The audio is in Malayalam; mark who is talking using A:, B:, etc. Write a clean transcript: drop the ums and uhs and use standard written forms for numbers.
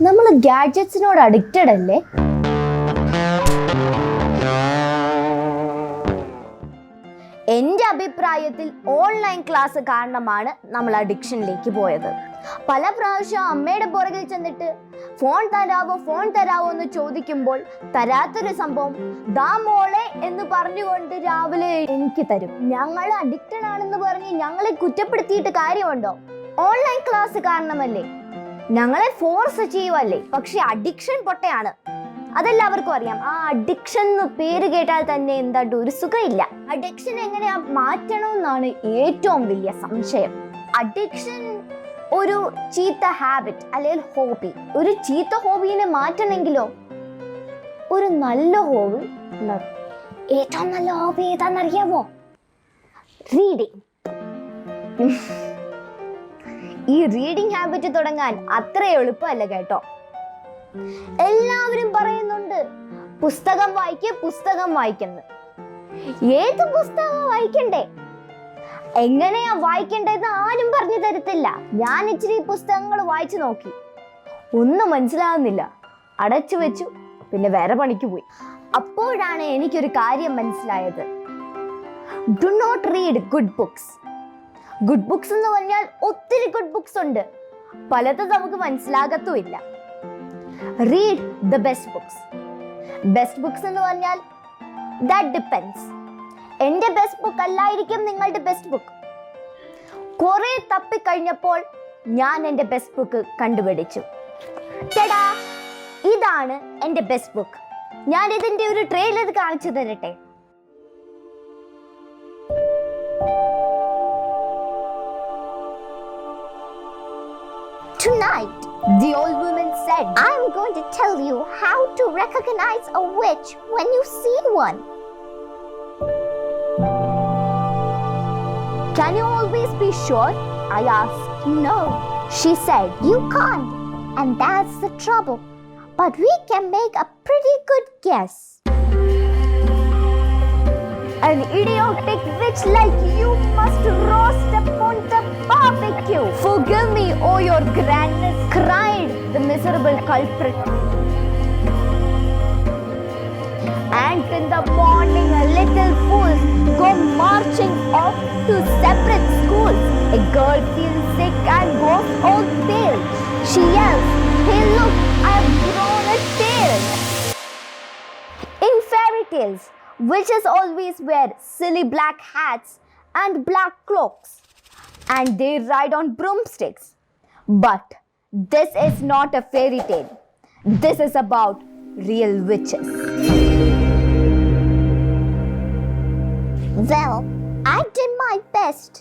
A: നമ്മൾ ഗാഡ്ജറ്റ്സിനോട് അഡിക്റ്റഡ് അല്ലേ? എൻ്റെ അഭിപ്രായത്തിൽ ഓൺലൈൻ ക്ലാസ് കാരണമാണ് നമ്മൾ അഡിക്ഷനിലേക്ക് പോയത്. പല പ്രാവശ്യം അമ്മയുടെ പുറകിൽ ചെന്നിട്ട് ഫോൺ തരാവോ എന്ന് ചോദിക്കുമ്പോൾ തരാത്തൊരു സംഭവം ദാ മോളെ എന്ന് പറഞ്ഞുകൊണ്ട് രാവിലെ എനിക്ക് തരും. ഞങ്ങൾ അഡിക്റ്റഡ് ആണെന്ന് പറഞ്ഞ് ഞങ്ങളെ കുറ്റപ്പെടുത്തിയിട്ട് കാര്യമുണ്ടോ? ഓൺലൈൻ ക്ലാസ് കാരണമല്ലേ, ഞങ്ങളെ ഫോഴ്സ് ചെയ്യുവല്ലേ. പക്ഷെ അഡിക്ഷൻ പൊട്ടയാണ്, അതെല്ലാവർക്കും അറിയാം. ആ അഡിക്ഷൻ എന്ന് പേര് കേട്ടാൽ തന്നെ എന്താണ്ട് ഒരു സുഖമില്ല. അഡിക്ഷൻ എങ്ങനെയാ മാറ്റണമെന്നാണ് ഏറ്റവും വലിയ സംശയം. അഡിക്ഷൻ ഒരു ചീത്ത ഹാബിറ്റ് അല്ലെങ്കിൽ ഹോബി. ഒരു ചീത്ത ഹോബിനെ മാറ്റണമെങ്കിലോ ഒരു നല്ല ഹോബി. ഏറ്റവും നല്ല ഹോബി ഏതാണെന്നറിയാമോ? റീഡിങ്. ഈ റീഡിങ് ഹാബിറ്റ് തുടങ്ങാൻ അത്ര എളുപ്പമല്ല കേട്ടോ. എല്ലാവരും പറയുന്നുണ്ട് പുസ്തകം വായിക്കുന്നു. ഏത് പുസ്തകം വായിക്കണ്ടേ, എങ്ങനെയാ വായിക്കേണ്ടതെന്ന് ആരും പറഞ്ഞു തരത്തില്ല. ഞാൻ ഇച്ചിരി പുസ്തകങ്ങൾ വായിച്ചു നോക്കി, ഒന്നും മനസ്സിലാകുന്നില്ല, അടച്ചു വെച്ചു, പിന്നെ വേറെ പണിക്ക് പോയി. അപ്പോഴാണ് എനിക്കൊരു കാര്യം മനസ്സിലായത്. Do not read good books. Good books എന്ന് പറഞ്ഞാൽ ഒത്തിരി ഗുഡ് ബുക്സ് ഉണ്ട്, പലതും നമുക്ക് മനസ്സിലാകത്തുമില്ല. Read the best books. Best books എന്ന് പറഞ്ഞാൽ ദാറ്റ് ഡിപ്പെൻസ്. എൻ്റെ ബെസ്റ്റ് ബുക്ക് അല്ലായിരിക്കും നിങ്ങളുടെ ബെസ്റ്റ് ബുക്ക്. കുറെ തപ്പിക്കഴിഞ്ഞപ്പോൾ ഞാൻ എൻ്റെ ബെസ്റ്റ് ബുക്ക് കണ്ടുപിടിച്ചു. ടാ, ഇതാണ് എൻ്റെ ബെസ്റ്റ് ബുക്ക്. ഞാൻ ഇതിൻ്റെ ഒരു ട്രെയിലർ കാണിച്ചു തരട്ടെ. Tonight, the old woman said, I'm going to tell you how to recognize a witch when you see one. Can you always be sure? I asked. No, she said. You can't, and that's the trouble. But we can make a pretty good guess. An idiotic witch like you must roast upon the barbecue. Forgive me, oh your grandness, cried the miserable culprit. And in the morning, little fools go marching off to separate schools. A girl feels sick and goes all pale. She yells, hey look, I have grown a tail. In fairy tales, witches always wear silly black hats and black cloaks, and they ride on broomsticks. But this is not a fairy tale. This is about real witches. Well, I did my best.